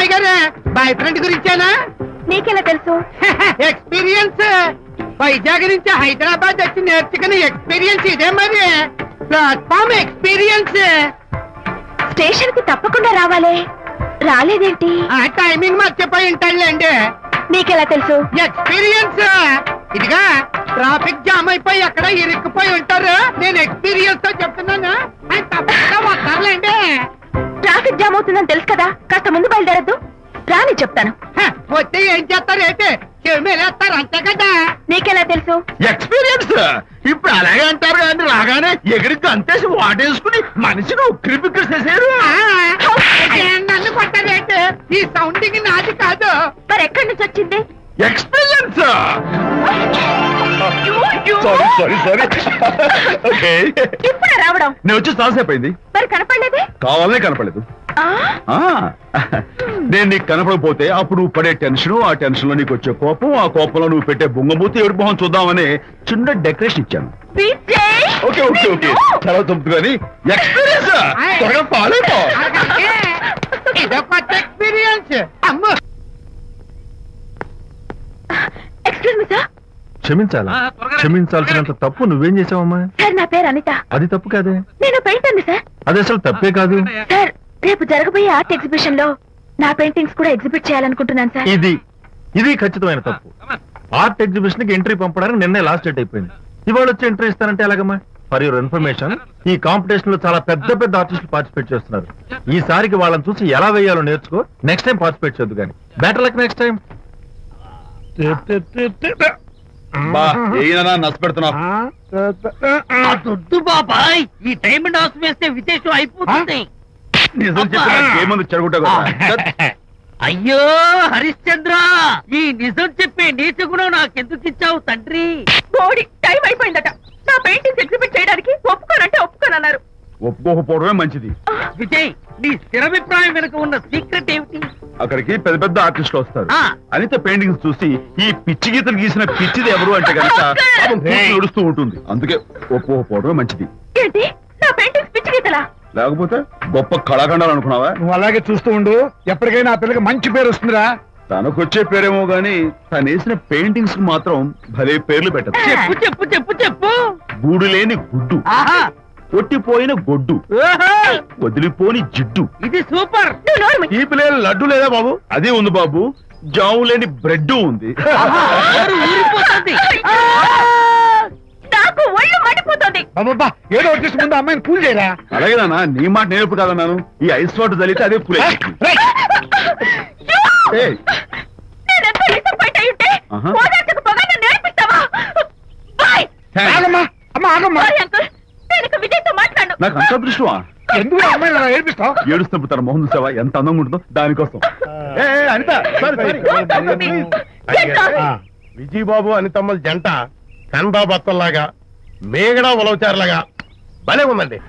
అమ్మాయి గారు boy friend గురించేనా? నీకెలా తెలుసు? ఎక్స్పీరియన్స్. వైజాగ్ నుంచి హైదరాబాద్ వచ్చి నేర్చుకునే ఎక్స్పీరియన్స్ ఇదే మరి. Platform experience. స్టేషన్ కి తప్పకుండా రావాలే, రాలేదేంటి? ఆ టైమింగ్ మర్చిపోయి ఉంటాడులేండి. నీకెలా తెలుసు? ఎక్స్పీరియన్స్. ఇదిగా ట్రాఫిక్ జామ్ అయిపోయి ఎక్కడ ఇరుక్కుపోయి ఉంటారు. నేను ఎక్స్పీరియన్స్ తో చెప్తున్నాను. ఆయన తప్పకుండా వస్తారులేండి. ట్రాఫిక్ జామ్ అవుతుందని తెలుసు కదా, కాస్త ముందు బయలుదేరద్దు. రాని చెప్తాను. వస్తే ఏం చేస్తారు? ఏంటి చెమేలేస్తారు అంతే కదా. నీకెలా తెలుసు? ఎక్స్పీరియన్స్. ఇప్పుడు అలాగే అంటారు కానీ రాగానే ఎగిరికి అంతేసి వాటేసుకుని మనిషిని ఉక్కిరి బిక్కిరి చేశారు. నన్ను కొట్టారేంటి? ఈ సౌండింగ్ నాది కాదు. మరి ఎక్కడి నుంచి వచ్చింది? ఎక్స్పీరియన్స్. ఇప్పుడే రావడం? నేను వచ్చి చాలాసేపు అయింది. మరి కనపడలేదే? కావాలనే కనపడలేదు. నేను నీకు కనపడకపోతే అప్పుడు నువ్వు పడే టెన్షన్, ఆ టెన్షన్ లో నీకు వచ్చే కోపం, ఆ కోపంలో నువ్వు పెట్టే బొంగమూతి ఏడు మొహం చూద్దామని చిన్న డెకరేషన్ ఇచ్చాను. ఓకే ఓకే ఓకే చాలా తప్పు కానీ ఎక్స్పీరియన్స్. త్వరగా ఫాలో అయిపో. ఇదో కొత్త ఎక్స్పీరియన్స్. అమ్మ ఎక్స్క్యూజ్ మీ సార్. క్షమించాలా? క్షమించాల్సినంత తప్పు నువ్వేం చేసావమ్మా? సార్ నా పేరు అనిత. అది తప్పు కాదే. నేను పెయింటర్ని సార్. అది అసలు తప్పే కాదు సార్. రేపు జరగబోయే ఆర్ట్ ఎగ్జిబిషన్ లో నా పెయింటింగ్స్ కూడా ఎగ్జిబిట్ చేయాలనుకుంటున్నాను సార్. ఇది ఖచ్చితమైన తప్పు. ఆర్ట్ ఎగ్జిబిషన్ కి ఎంట్రీ పంపడానికి నిన్నే లాస్ట్ డేట్ అయిపోయింది. ఇవాళ వచ్చి ఎంట్రీ ఇస్తానంటే ఎలాగమ్మా? ఫర్ యువర్ ఇన్ఫర్మేషన్, ఈ కాంపిటీషన్ లో చాలా పెద్ద పెద్ద ఆర్టిస్టులు పార్టిసిపేట్ చేస్తున్నారు. ఈసారికి వాళ్ళని చూసి ఎలా వేయాలో నేర్చుకో. నెక్స్ట్ టైం పార్టిసిపేట్ చేయొద్దు కానీ. Better luck next time. దొడ్డు బాబాయ్, ఈ డైమండ్ హౌస్ వేస్తే విదేశం అయిపోతుంది. నిజం చెప్పి చెడగొట్టా. అయ్యో హరిశ్చంద్ర, ఈ నిజం చెప్పే నీచ గుణం నాకెందుకు ఇచ్చావు తండ్రి? బోడి టైం అయిపోయిందట. నా పెయింటింగ్స్ ఎగ్జిబిట్ చేయడానికి ఒప్పుకోనంటే ఒప్పుకోనన్నారు. ఒప్పుకోకపోవడమే మంచిది. విజయ్, నీ స్థిరాభిప్రాయం వెనుక ఉన్న సీక్రెట్ ఏమిటి? అక్కడికి పెద్ద పెద్ద ఆర్టిస్టులు వస్తారు. అనిత పెయింటింగ్స్ చూసి ఈ పిచ్చి గీతలు గీసిన పిచ్చిది ఎవరు అంటే కనుక నడుస్తూ ఉంటుంది. అందుకే ఒప్పుకోకపోవడమే మంచిది. ఏంటి నా పెయింటింగ్స్ పిచ్చి గీతలా? లేకపోతే గొప్ప కళాఖండాలు అనుకున్నావా? నువ్వు అలాగే చూస్తూ ఉండు. ఎప్పటికైనా ఆ పిల్లకి మంచి పేరు వస్తుందిరా. తనకొచ్చే పేరేమో గాని తను వేసిన పెయింటింగ్స్ మాత్రం భలే పేర్లు పెట్టదు. చెప్పు చెప్పు చెప్పు చెప్పు. గూడు లేని గుడ్డు, కొట్టిపోయిన గొడ్డు, వదిలిపోని జిడ్డు. ఇది సూపర్. తీపి లేని లడ్డు లేదా బాబు? అదే ఉంది బాబు. జాము లేని బ్రెడ్ ఉంది. నాకు ఒళ్ళు మండిపోతుంది. ఏదో వచ్చేసి ముందు అమ్మాయిని పూజ చేయరా. అలాగే నాన్న, నీ మాట నేర్పు కాదన్నాను. ఈ ఐస్ వాటర్ చల్లితే అదే పూలే. నాకు అంత దృష్టమా? ఎందుకు అమ్మాయిని ఏడిపిస్తావు? ఏడుస్తున్నప్పుడు తన మొహం చూసావా ఎంత అందంగా ఉంటుందో? దానికోసం. అనిత, విజయబాబు అనితమ్మల జంట కన్బాబత్తల్లాగా మేగడా ఉలవచారులాగా భలే ఉందండి.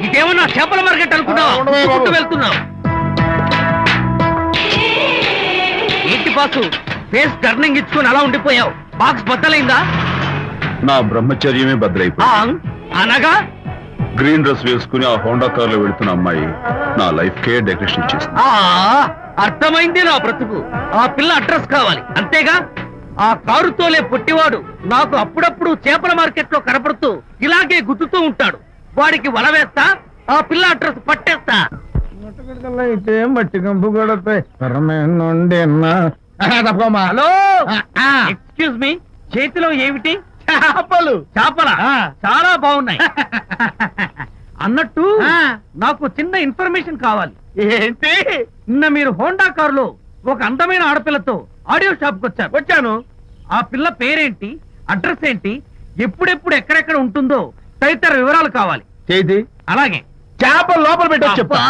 ఇదేమన్నా చేపల మార్కెట్ అనుకున్నావు? వెళ్తున్నావు ఏంటి బాసు? ఫేస్ టర్నింగ్ ఇచ్చుకుని అలా ఉండిపోయావు. బాక్స్ బద్దలైందా? నా బ్రహ్మచర్యమే బద్దలైపోయింది. అనగా గ్రీన్ డ్రెస్ వేసుకుని ఆ హోండా కార్ లో వెళుతున్న అమ్మాయి నా లైఫ్ కే డెకరేషన్ ఇచ్చేసింది. అర్థమైంది నా బ్రతుకు. ఆ పిల్ల అడ్రస్ కావాలి అంతేగా. ఆ కారుతోలే పొట్టివాడు నాకు అప్పుడప్పుడు చేపల మార్కెట్ లో కనపడుతూ ఇలాగే గుద్దుతూ ఉంటాడు. వాడికి వల వేస్తా, ఆ పిల్ల అడ్రస్ పట్టేస్తా. అయితే మట్టి కంపు కూడా హలో, ఎక్స్క్యూజ్ మీ, చేతిలో ఏమిటి? చేపలు. చేపల చాలా బాగున్నాయి. అన్నట్టు నాకు చిన్న ఇన్ఫర్మేషన్ కావాలి. ఏంటి? నిన్న మీరు హోండా కారులో ఒక అందమైన ఆడపిల్లతో ఆడియో షాప్ కు వచ్చాను. ఆ పిల్ల పేరేంటి? అడ్రస్ ఏంటి, ఎప్పుడెప్పుడు ఎక్కడెక్కడ ఉంటుందో తదితర వివరాలు కావాలి. చేతి అలాగే. చేప లోపల పెట్టొచ్చు చెప్తా.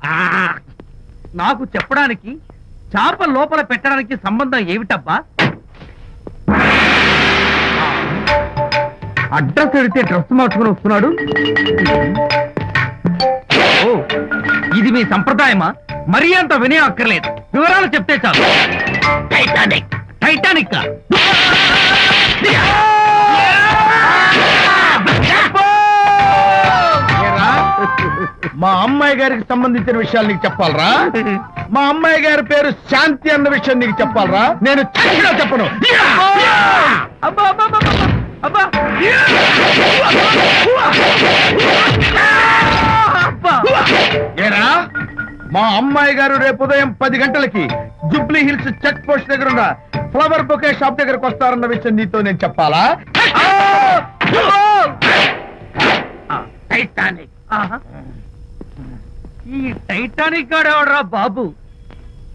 ఆ, నాకు చెప్పడానికి చేప లోపల పెట్టడానికి సంబంధం ఏమిటబ్బా? అడ్రస్ అడిగితే డ్రెస్ మార్చుకుని వస్తున్నాడు. ఓ, ఇది మీ సంప్రదాయమా? మరీ అంత వినయం అక్కర్లేదు, వివరాలు చెప్తే చాలు. టైటానిక్. టైటానిక్ మా అమ్మాయి గారికి సంబంధించిన విషయాలు నీకు చెప్పాలరా? మా అమ్మాయి గారి పేరు శాంతి అన్న విషయం నీకు చెప్పాలరా? నేను చచ్చినా చెప్పను. అబ్బా అబ్బా అబ్బా అబ్బా అబ్బా. ఏరా, మా అమ్మాయి గారు రేపు ఉదయం 10 గంటలకి జూబ్లీ హిల్స్ చెక్ పోస్ట్ దగ్గర ఉన్న ఫ్లవర్ బొకే షాప్ దగ్గరకు వస్తారన్న విషయం నీతో నేను చెప్పాలా? టైటానిక్. ఈ టైటానిక్ గాడెవడరా బాబు?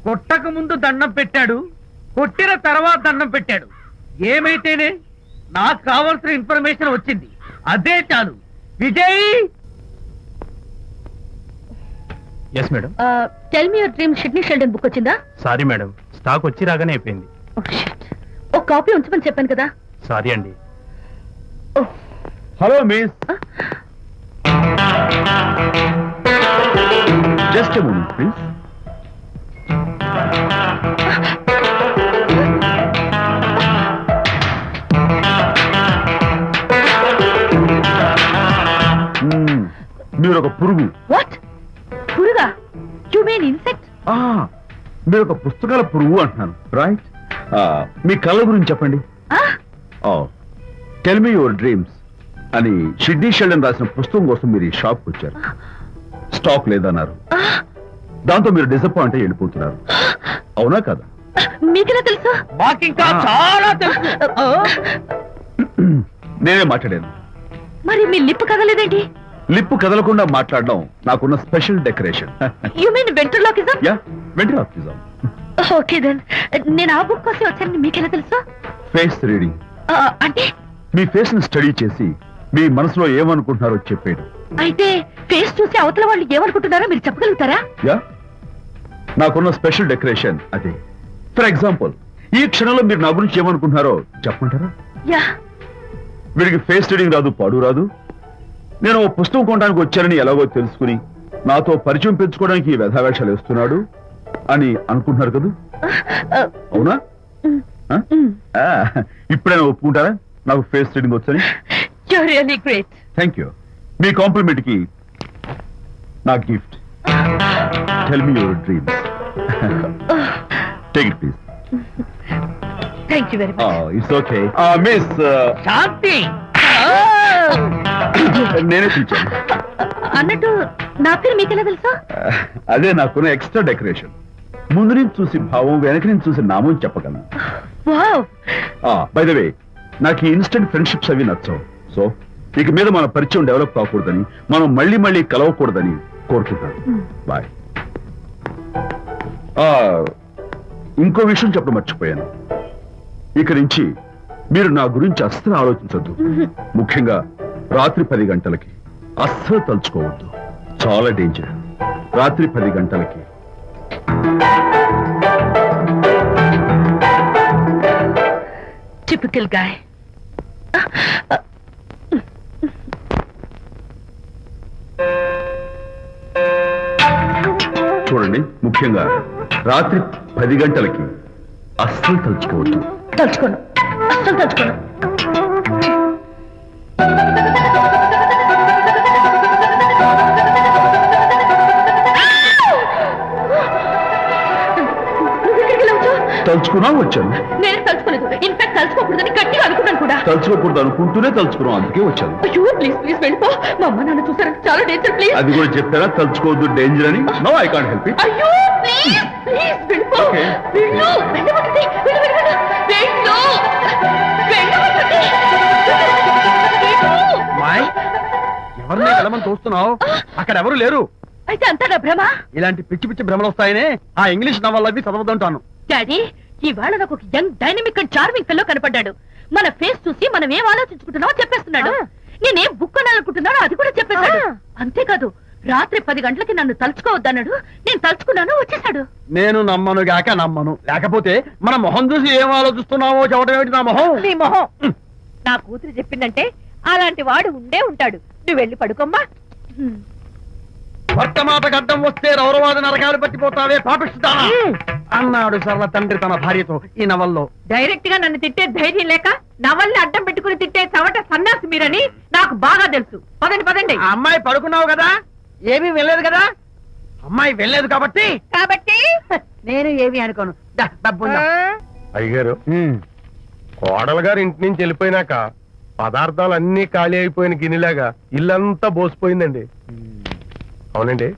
కొట్టక ముందు దండం పెట్టాడు, కొట్టిన తర్వాత దండం పెట్టాడు. ఏమైతేనే నాకు కావాల్సిన ఇన్ఫర్మేషన్ వచ్చింది, అదే చాలు. Vijay. Yes madam. Tell me your dream Sidney Sheldon book వచ్చిందా? సారీ మేడం, స్టాక్ వచ్చి రాగానే అయిపోయింది. ఒక కాపీ ఉంచమని చెప్పాను కదా. సారీ అండి. Hello miss, just a moment please. మీరు ఒక పురుగు. వాట్? పురుగా? You mean insect? మీరు ఒక పుస్తకాల పురుగు అంటున్నాను, రైట్? మీ కళ గురించి చెప్పండి. టెల్ మీ యువర్ డ్రీమ్స్ అని షిడ్నీ షెల్డన్ రాసిన పుస్తకం కోసం మీరు ఈ షాప్కి వచ్చారు. స్టాక్ లేదన్నారు, దాంతో మీరు డిసప్పాయింట్ అయ్యి వెళ్ళిపోతున్నారు, అవునా కదా? మీకెలా తెలుసు? మాకింకా చాలా తెలుసు. నేనే మాట్లాడాను. మరి మీ లిప్ కదలేదేంటి? లిప్పు కదలకుండా మాట్లాడడం నాకున్న special decoration. You mean ventriloquism? Yeah, ventriloquism. Okay then, నేను ఆ బుక్ కోసం వచ్చానని మీకెలా తెలుసు? ఫేస్ రీడింగ్ అంటే మీ ఫేస్ ని స్టడీ చేసి మీ మనసులో ఏమనుకుంటున్నారో చెప్పేయడం. అయితే ఫేస్ చూసి అవతల వాళ్ళు ఏమనుకుంటున్నారో మీరు చెప్పగలుగుతారా? యా, నాకున్న స్పెషల్ డెకరేషన్ అదే. ఫర్ ఎగ్జాంపుల్, ఈ క్షణంలో మీరు నా గురించి ఏమనుకుంటున్నారో చెప్పమంటారా? యా. వీడికి ఫేస్ రీడింగ్ రాదు, పాడు రాదు. నేను ఓ పుస్తకం కొనడానికి వచ్చానని ఎలాగో తెలుసుకుని నాతో పరిచయం పెంచుకోవడానికి ఈ వ్యధావేషాలు వేస్తున్నాడు అని అనుకుంటున్నారు కదా, అవునా? ఇప్పుడైనా ఒప్పుకుంటారా నాకు ఫేస్ రీడింగ్ వచ్చని? You're really great. Thank you. మీ కాంప్లిమెంట్ కి నా gift. Tell me your dreams. Take it please. Thank you very much. It's okay. Miss Shanti. నేనే పిలిచాను. అన్నట్టు నా పేరు మీకెలా తెలుసా? అదే నాకున్న ఎక్స్ట్రా డెకరేషన్. ముందు నుంచి చూసి భావం, వెనక నుంచి చూసి నామం చెప్పగలను. వావ్. బై ద వే, నాకు ఈ ఇన్స్టెంట్ ఫ్రెండ్షిప్స్ అవి నచ్చవు. సో ఇక మీద మన పరిచయం డెవలప్ కాకూడదని, మనం మళ్ళీ మళ్ళీ కలవకూడదని కోరుకుంటాను. బాయ్. ఇంకో విషయం చెప్పడం మర్చిపోయాను. ఇక నుంచి మీరు నా గురించి అస్సలు ఆలోచించద్దు. ముఖ్యంగా రాత్రి 10 గంటలకి అస్సలు తలుచుకోవద్దు, చాలా డేంజర్. రాత్రి 10 గంటలకి. Typical guy. చూడండి, ముఖ్యంగా రాత్రి 10 గంటలకి అస్సలు తలుచుకోవద్దు. తలుచుకోను, అస్సలు తలుచుకోను. తలుచుకున్నా వచ్చాను. నేను తలుచుకోలేదు. ఇన్ఫాక్ట్ తలుచుకోకూడదని గట్టిగా అనుకున్నాను కూడా. తలుచుకోకూడదు అనుకుంటూనే తలుచుకున్నాం, అందుకే వచ్చాను. అయ్యో ప్లీజ్ ప్లీజ్ వెళ్ళిపో. మా అమ్మ నాన్న చూసారంటే చాలా డేంజర్. ప్లీజ్. అది కూడా చెప్పారా తలుచుకోవద్దు డేంజర్ అని? No, I can't help it. అయ్యో ప్లీజ్ ప్లీజ్ వెళ్ళిపో. Okay. వెళ్ళు, వెళ్ళమంటుంది. వెళ్ళు వెళ్ళు వెళ్ళు. వెళ్ళు, వెళ్ళమంటుంది. వెళ్ళు. మాయ్, ఎవరిని వెళ్ళమని చూస్తున్నావు? అక్కడ ఎవరు లేరు. అయితే అంతా నా భ్రమ. ఇలాంటి పిచ్చి పిచ్చి భ్రమలు వస్తాయనే ఆ ఇంగ్లీష్ నవల్ అవి చదవదంటాను. డాడీ, ఇవాళ నాకు ఒక young dynamic and charming fellow కనపడ్డాడు. మన ఫేస్ చూసి మనం ఏం ఆలోచించుకుంటున్నామో చెప్పేస్తున్నాడు. నేనేం బుక్ అనాలనుకుంటున్నానో అది కూడా చెప్పేశాడు. అంతేకాదు రాత్రి 10 గంటలకి నన్ను తలుచుకోవద్దన్నాడు. నేను తలుచుకున్నాను, వచ్చేసాడు. నేను నమ్మను గాక నమ్మను, లేకపోతే మన మొహం చూసి ఏం ఆలోచిస్తున్నావో చెప్పడం ఏమిటి? నా మొహం నీ మొహం. నా కూతురు చెప్పిందంటే అలాంటి వాడు ఉండే ఉంటాడు. నువ్వు వెళ్ళి పడుకోమ్మా. భర్త మాట గడ్డం వస్తే రౌరవాద నరకాలు పట్టిపోతావే పాపిస్తానా అన్నాడు సరళ తండ్రి తన భార్యతో ఈ నవల్లో. డైరెక్ట్ గా నన్ను తిట్టే ధైర్యం లేక నవల్ని అడ్డం పెట్టుకుని తిట్టే చవట సన్నాసి మీరని నాకు బాగా తెలుసు. పదండి పదండి. ఆ అమ్మాయి పడుకున్నావు కదా, ఏమీ వెళ్ళలేదు కదా. అమ్మాయి వెళ్ళలేదు కాబట్టి నేను ఏమీ అనుకోను. అయ్యగారు, కోడలు గారు ఇంటి నుంచి వెళ్ళిపోయినాక పదార్థాలు అన్ని ఖాళీ అయిపోయిన గిన్నెలాగా ఇల్లంతా బోసిపోయిందండి. అవునండి,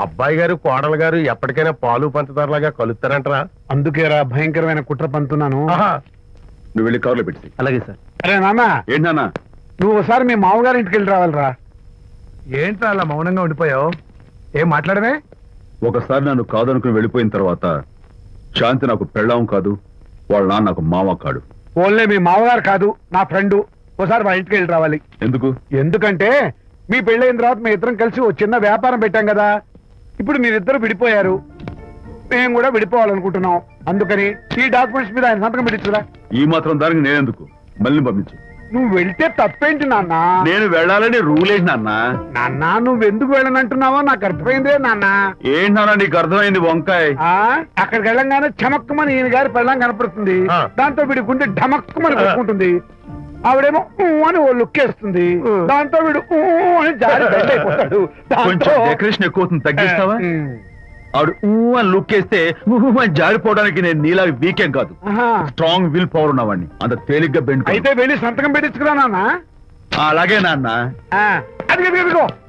అబ్బాయి గారు కోడలు గారు ఎప్పటికైనా పాలు పంచదారలాగా కలుస్తారంటరా? అందుకేరా భయంకరమైన కుట్ర పంతున్నాను. నువ్వు వెళ్ళి కారులో పెట్టి. అలాగే సార్. అరే నాన్న, ఏంటి నాన్న? నువ్వు ఒకసారి మీ మామగారి ఇంటికి వెళ్ళి రావాలిరా. ఏంట్రా అలా మౌనంగా ఉండిపోయావు? ఏం మాట్లాడమే? ఒకసారి నన్ను కాదనుకుని వెళ్ళిపోయిన తర్వాత శాంతి నాకు పెళ్ళాం కాదు, వాళ్ళ నాన్న నాకు మామ కాడు. ఓన్లే మీ మామగారు కాదు, నా ఫ్రెండ్. ఒకసారి మా ఇంటికి వెళ్ళి రావాలి. ఎందుకు? ఎందుకంటే మీ పెళ్ళైన తర్వాత మీ ఇద్దరం కలిసి ఓ చిన్న వ్యాపారం పెట్టాం కదా. ఇప్పుడు మీరిద్దరు విడిపోయారు, మేము కూడా విడిపోవాలనుకుంటున్నాం. అందుకని ఈ డాక్యుమెంట్స్ మీద ఆయన సంతకం పెట్టించురా. ఈ మాత్రం దానికి నేనెందుకు? మళ్ళీ పంపించు. నువ్వు వెళ్తే తప్పేంటి నాన్న? నేను వెళ్ళాలని రూల్ ఏంటి నాన్న? నాన్న, నువ్వెందుకు వెళ్ళనంటున్నావో నాకు అర్థమైందే నాన్న. ఏంటి నాన్న నీకు అర్థమైంది వంకాయ? అక్కడికి వెళ్ళంగానే చమక్కుమని ఈయన గారి పెళ్ళం కనపడుతుంది. దాంతో వీడి గుండె ఢమక్కుమని కొట్టుకుంటుంది. ఆవిడేమో అని ఓ లుక్ వేస్తుంది. దాంతో వీడు అని జారి బెడ్ అయిపోతాడు. డెకరేషన్ ఎక్కువ తగ్గిస్తావా? ఆవిడ అని లుక్ వేస్తే అని జారిపోవడానికి నేను నీలా వీకేం కాదు, స్ట్రాంగ్ విల్ పవర్ ఉన్నవాడిని. అంత తేలిగ్గా బెండ్. అయితే వెళ్ళి సంతకం పెట్టించుకురా నాన్న. అలాగే నాన్న. అది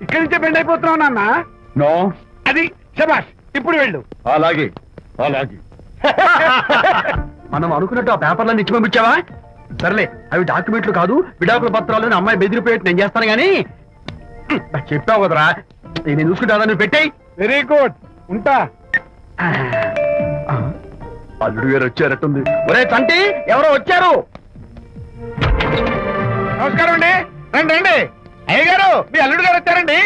ఇక్కడి నుంచే బెండ్ అయిపోతున్నావు నాన్న. నో, అది శబాష్. ఇప్పుడు వెళ్ళు. అలాగే అలాగే. మనం అనుకున్నట్టు ఆ పేపర్లను ఇచ్చి పంపించావా? సర్లే, అవి డాక్యుమెంట్లు కాదు, విడాకుల పత్రాలు. అమ్మాయి బెదిరిపోయేట్టు నేను చేస్తాను గానీ చెప్పావు కదరా, నేను చూసుకుంటా. నువ్వు పెట్టాయి. వెరీ గుడ్, ఉంటా. అల్లుడు గారు వచ్చారట్టుంది. ఒరే తంటి, ఎవరో వచ్చారు. నమస్కారం అండి. రండి రండి. అయ్య గారు, మీ అల్లుడు గారు వచ్చారండి.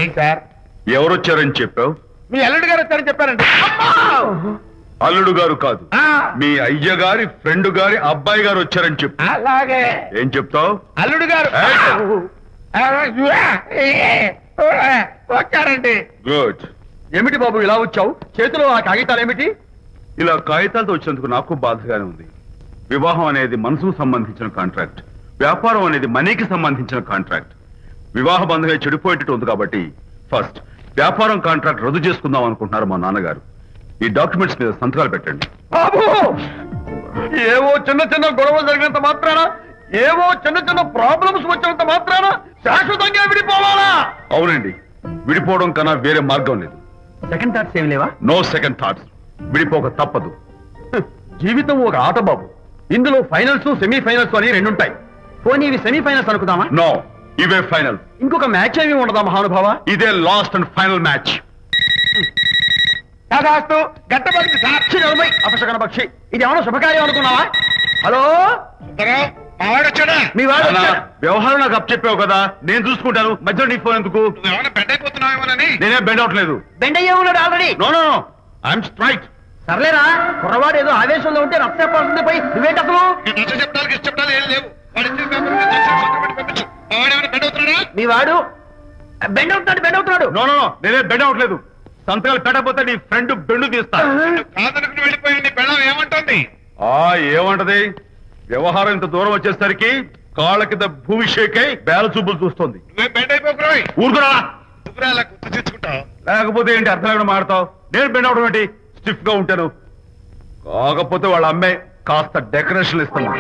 ఏంటి సార్? ఎవరు వచ్చారని చెప్పావు? మీ అల్లుడు గారు వచ్చారని చెప్పారండి. అల్లుడు గారు కాదు, మీ అయ్య గారి ఫ్రెండ్ గారి అబ్బాయి గారు వచ్చారని చెప్పు. అలాగే. ఏం చెప్తావు? అల్లుడు గారు వచ్చారండి. గుడ్. ఏమిటి బాబు ఇలా వచ్చావు? చేతిలో ఆ కాగితాలు ఏమిటి? ఇలా కాగితాలతో వచ్చినందుకు నాకు బాధగానే ఉంది. వివాహం అనేది మనసుకు సంబంధించిన కాంట్రాక్ట్, వ్యాపారం అనేది మనీకి సంబంధించిన కాంట్రాక్ట్. వివాహ బంధంగా చెడిపోయేటట్టు ఉంది కాబట్టి ఫస్ట్ వ్యాపారం కాంట్రాక్ట్ రద్దు చేసుకుందాం అనుకుంటున్నారు మా నాన్నగారు. ఈ డాక్యుమెంట్స్ మీద సంతకాలు పెట్టండి. బాబు, ఏవో చిన్న చిన్న గొడవలు జరిగినంత మాత్రాన, ఏవో చిన్న చిన్న ప్రాబ్లమ్స్ వచ్చినంత మాత్రాన శాశ్వతంగా విడిపోవాలా? అవునండి, విడిపోవడం కన్నా వేరే మార్గం లేదు. సెకండ్ థాట్స్ ఏమి లేవా? No second thoughts. విడిపోక తప్పదు. జీవితం ఒక ఆట బాబు. ఇందులో ఫైనల్స్, సెమీఫైనల్స్ అని రెండుంటాయి. పోనీ ఇవి సెమీఫైనల్స్ అనుకుందామా? నో, ఇవే ఫైనల్. ఇంకొక మ్యాచ్ ఏమి ఉండదా మహానుభావ? ఇదే లాస్ట్ అండ్ ఫైనల్ మ్యాచ్. గట్టబడి సాక్షి నలభై అపశకన పక్షి. ఇది ఏమన్నా శుభకార్యం అనుకున్నావా? హలో, మీ వాడు వచ్చాడా? వ్యవహారం నాకు అప్ చెప్పావు కదా, నేను చూసుకుంటాను. మధ్యలో నీ ఫోన్ ఎందుకు? బెండ్ అయిపోతున్నావేమోనని. నేనే బెండ్ అవట్లేదు. బెండ్ అయ్యే ఉన్నాడు already. No no no, I'm straight. సర్లేరా, కుర్రవాడు ఏదో ఆవేశంలో ఉంటే రక్త చెప్పాల్సింది పోయి నువ్వేంటి అసలు? చెప్తాలు ఏం లేవు. మీ వాడు బెండ్ అవుతున్నాడు, బెండ్ అవుతున్నాడు. నో నో నో, నేనే బెండ్ అవట్లేదు. సంతకాలు పెట్టకపోతే నీ ఫ్రెండ్ బెండు తీస్తా. కాదనుకుని వెళ్ళిపోయింది. బెళ్ళం ఏమంటుంది? ఏమంటది? వ్యవహారం ఇంత దూరం వచ్చేసరికి కాళ్ళ కింద భూమి షేకై బేల చూపులు చూస్తుంది. నువ్వే బెండ్ అయిపోకురాయి. ఊరుకురా. అలా గుర్తు తెచ్చుకుంటావు. లేకపోతే ఏంటి అర్థం లేకుండా మాడతావు? నేను బెండ్ అవడం ఏంటి? స్టిఫ్ గా ఉంటాను. కాకపోతే వాళ్ళ అమ్మాయి కాస్త డెకరేషన్ ఇస్తాను.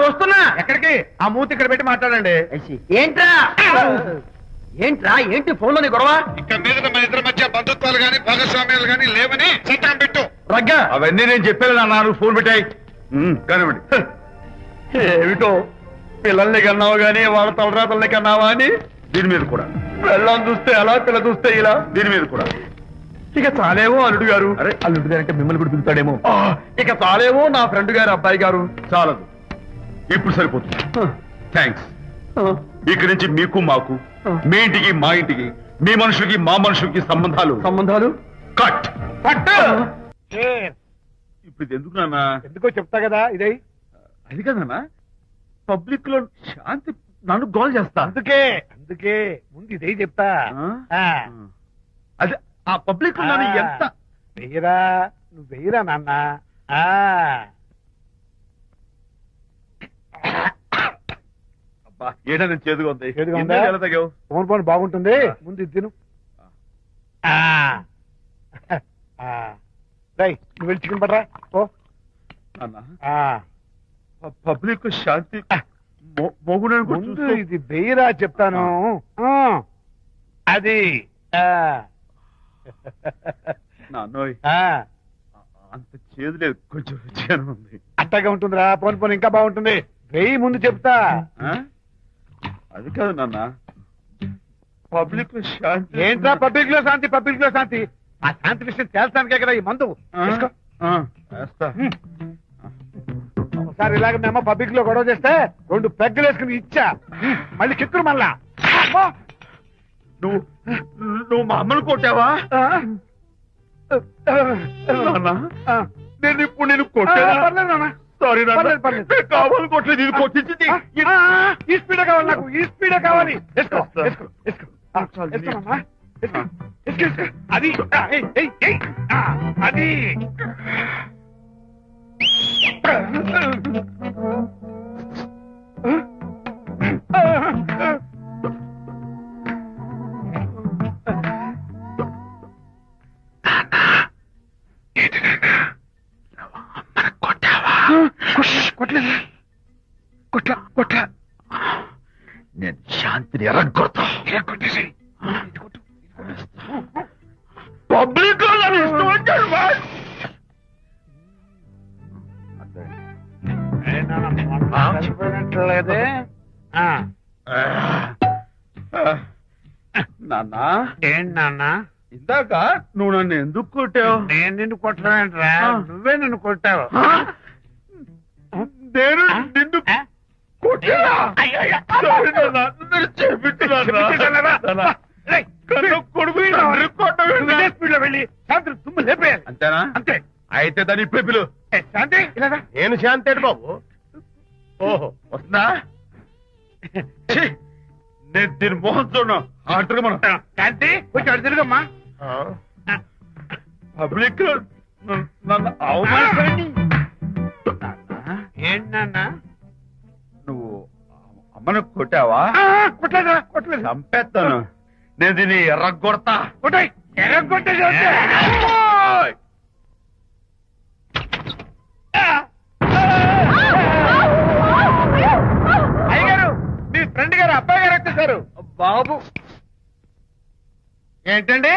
వస్తున్నా. ఎక్కడికి? ఆ మూతి ఇక్కడ పెట్టి మాట్లాడండి. ఏంట్రా ఏంట్రా ఏంటి ఫోన్ లోని గొడవ? ఇక్కడ మీద మన ఇద్దరి మధ్య బంధుత్వాలు గాని భాగస్వామ్యాలు గాని లేవని సంతకం పెట్టు. రగ్గా అవన్నీ నేను చెప్పేది అన్నారు. ఫోన్ పెట్టాయి కానివ్వండి. ఏమిటో పిల్లల్ని కన్నావు గానీ వాళ్ళ తలరాతల్ని కన్నావా అని. దీని మీద కూడా పిల్లని చూస్తే అలా, పిల్ల చూస్తే ఇలా. దీని మీద కూడా ఇక చాలేమో అల్లుడు గారు. అరే అల్లుడు గారు అంటే మిమ్మల్ని కూడా పిలుతాడేమో. ఇక చాలేమో నా ఫ్రెండ్ గారు అబ్బాయి గారు. చాలదు, ఇప్పుడు సరిపోతుంది. థ్యాంక్స్. ఇక్కడి నుంచి మీకు మాకు, మీ ఇంటికి మా ఇంటికి, మీ మనుషులకి మా మనుషులకి సంబంధాలు కట్. ఇప్పుడు ఇది ఎందుకు నాన్న? ఎందుకో చెప్తా కదా ఇదే. అది కదన్నా, పబ్లిక్ లో శాంతి నన్ను గోల్ చేస్తా. అందుకే ముందు ఇదే చెప్తా. అదే ఆ పబ్లిక్ లో నన్ను ఎంత వెయ్యరా, నువ్వు వెయ్యరా నాన్న. ఏడా నేను చేదుగా ఉంది. చేదుగా ఉందా? ఇందాక ఎలా తాగావు? ఫోన్ బాగుంటుంది, ముందు ఇది తిను. నువ్వు వెళ్ళి చికెన్ పడరా ఓ. పబ్లిక్ శాంతి మొగుడని కూడా ముందు చూస్తూ- ఇది వెయ్యరా చెప్తాను. అది నాన్నోయ్, అంత చేదు లేదు, కొంచెం రుచిగానే ఉంది. అట్టగా ఉంటుందిరా. పోను ఇంకా బాగుంటుంది. వెయ్యి ముందు చెప్తా. ఆ? అది కాదు నాన్న, పబ్లిక్ లో శాంతి. ఏంట్రా పబ్లిక్ లో శాంతి? పబ్లిక్ లో శాంతి ఆ శాంతి విషయం తేల్చడానికే కదా ఈ మందు. తీసుకో. వేస్తా. ఒకసారి ఇలాగ మేము పబ్లిక్ లో గొడవ చేస్తే 2 పెగ్గలు వేసుకుని ఇచ్చా. మళ్ళీ కిక్కురు మళ్ళా. నువ్వు మా అమ్మను కొట్టావా? నాన్న, నేను ఇప్పుడు నేను కొట్టానా? పర్లేదు నాన్న. సారీ నాన్న, పర్లేదు. నేను కావాలి కొట్టలేదు, ఇది కొట్టించింది. ఈ స్పీడే కావాలి నాకు, ఈ స్పీడే కావాలి. వేసుకో వేసుకో వేసుకో. వేసుకో నాన్న. వేసుకో వేసుకో వేసుకో. అది ఏయ్, ఏయ్, ఏయ్. అది కొట్టలేదు. కొట్ల నేను శాంతిని ఎరగొడతా. కొట్టేసి పబ్లిక్ లో నన్ను ఇష్టం వచ్చాడు బాస్. చనిపోయినట్లేదే. నాన్న, ఏంటి నాన్న? ఇందాక నువ్వు నన్ను ఎందుకు కొట్టావు? నేను నిన్ను కొట్టలేంట్రా, నువ్వే నన్ను కొట్టావు. నేను నిన్ను కొట్టానా? సారీ నాన్న, నన్ను చేపించున్నాను. కొడుకు స్పీడ్ లో వెళ్ళి శాంతి తుమ్ము లేపేయాలి. అంతేనా? అంతే. అయితే దాని ఇప్పుడే పిలు. శాంతి నేను శాంతి బాబు. ఓహో, వస్తుందా? ఛీ, నేను దీని మోహన్ చూడను. ఆర్డర్ మనం శాంతి కొంచెం అటు తిరుగమ్మా. పబ్లిక్ లో నన్ను అవమానించండి. ఏంటి నాన్న? నువ్వు అమ్మను కొట్టావా? కొట్టలేదా? కొట్టలేదు. చంపేస్తాను. నేను దీన్ని ఎర్రగొడతా. కొట్టాయి ఎర్రగొట్టే అయ్యగారు, మీ ఫ్రెండ్ గారు అబ్బాయి గారు వచ్చేసారు. బాబు, ఏంటండి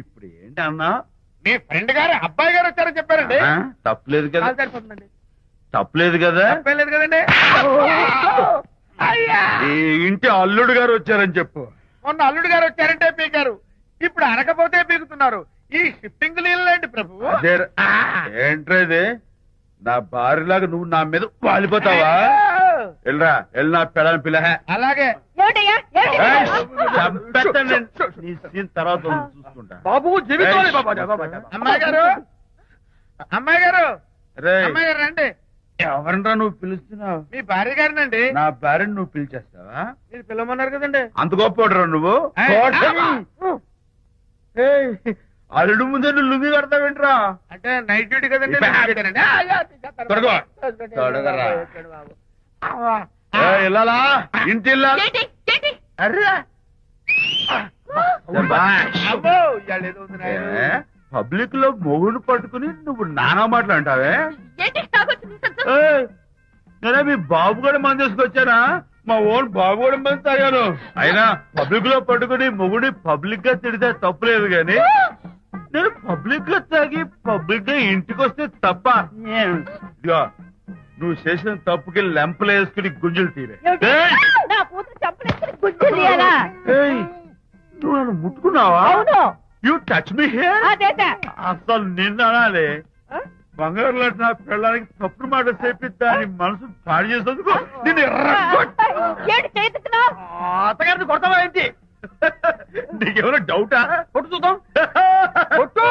ఇప్పుడు ఏంటి అన్నా? మీ ఫ్రెండ్ గారు అబ్బాయి గారు వచ్చారని చెప్పారండి. తప్పలేదు కదా? సరిపోతుందండి. తప్పలేదు కదా? తప్పలేదు కదండి. ఈ ఇంటి అల్లుడు గారు వచ్చారని చెప్పు. మొన్న అల్లుడు గారు వచ్చారంటే పీకారు, ఇప్పుడు అనకపోతే పీకుతున్నారు. ఈ షిఫ్టింగ్ లీలండి ప్రభు. ఏంట్రేది? నా భార్యలాగా నువ్వు నా మీద వాలిపోతావా? వెళ్ళరా, వెళ్ళి నా పెళ్ళని పిల్ల. అలాగే తర్వాత చూసుకుంటా. బాబు జీవితం. అమ్మాయి గారు, అమ్మాయి గారు, రేయ్, అమ్మాయి గారు రండి. ఎవరినరా నువ్వు పిలుస్తున్నావు? మీ భార్య గారినండి. నా భార్యను నువ్వు పిలిచేస్తావా? మీరు పిల్లమన్నారు కదండి. అంత గొప్ప నువ్వు? అల్లుడు ముందే నువ్వు లుంగి కడతావేంట్రా? అంటే నైట్ డ్యూటీ కదండి. త్వరగా. త్వరగా. ఇల్లాలా, ఇంటి ఇల్లాలా? అర్రే, అబ్బో, ఇవాళ ఏదో ఉంది నాయనా. పబ్లిక్ లో మొగుడు పట్టుకుని నువ్వు నానా మాటలు అంటావే? నేనే మీ బాబు కూడా మంది తీసుకొచ్చానా? మా ఓన్ బాబు కూడా మంది తాగాను. అయినా పబ్లిక్ లో పట్టుకుని మొగుడి పబ్లిక్ గా తిడితే తప్పులేదు గాని, నేను పబ్లిక్ గా తాగి పబ్లిక్ గా ఇంటికి వస్తే తప్ప. ఇదిగో, నువ్వు చేసిన తప్పుకి లెంపలు వేసుకుని గుంజులు తీరే. ఏయ్, నువ్వు నన్ను ముట్టుకున్నావా? యూ టచ్ మీ హియర్ అసలు నిన్న అనాలే బంగారు లాంటి నా పిల్లలకి తప్పుడు మాట చెప్పిద్దా అని మనసు పాడు చేసేందుకు నేను అత్తగారిని కొడతావా ఏంటి నీకేమైనా డౌటా కొట్టు చూద్దాం కొట్టు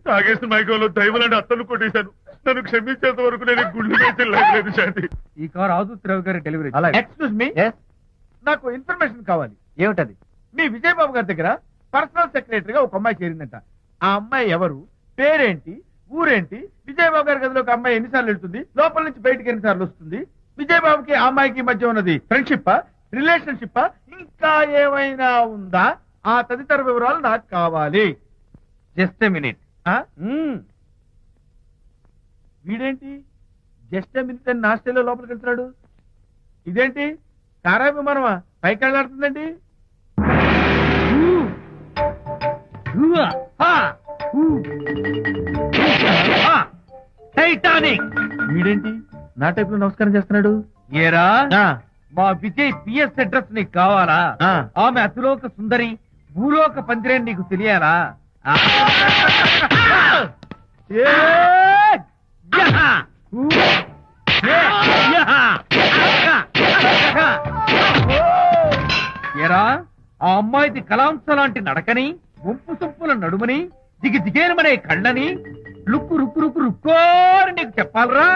తాగేసిన మైకంలో దైవలాంటి అత్తలు కొట్టేశాను నన్ను క్షమించేంత వరకు నేను గుండె వేసి లేదు శాంతి. ఈ కార్ ఆదుత్రావు గారి డెలివరీ. ఎక్స్క్యూజ్ మీ, నాకు ఇన్ఫర్మేషన్ కావాలి. ఏమిటది? మీ విజయబాబు గారి దగ్గర పర్సనల్ సెక్రటరీగా ఒక అమ్మాయి చేరిందంట. ఆ అమ్మాయి ఎవరు, పేరేంటి, ఊరేంటి, విజయబాబు గారి గదిలోకి అమ్మాయి ఎన్నిసార్లు వెళ్తుంది, లోపల నుంచి బయటికి ఎన్నిసార్లు వస్తుంది, విజయబాబుకి ఆ అమ్మాయికి మధ్య ఉన్నది ఫ్రెండ్షిప్, రిలేషన్షిప్, ఇంకా ఏమైనా ఉందా, ఆ తదితర వివరాలు నాకు కావాలి. Just minute. వీడేంటి జస్ట్ మినిట్ అని నాస్టేలో లోపలికి వెళ్తున్నాడు? ఇదేంటి కారా విమానమా పైకి వెళ్ళాడుతుందండి? టైటానిక్. వీడేంటి నా టైప్ లో నమస్కారం చేస్తున్నాడు? ఏరా, మా విజయ్ పిఎస్ అడ్రస్ నీకు కావాలా? ఆమె అతిలోక సుందరి, భూలోక పందిరేని నీకు తెలియాలా? ఏరా, ఆ అమ్మాయిది కలాంస లాంటి నడకని, వంపు సొంపుల నడుమని, దిగి దిగేనమనే కళ్ళని, రుక్కు రుక్కు రుక్కు రుక్కోని నీకు చెప్పాలరా?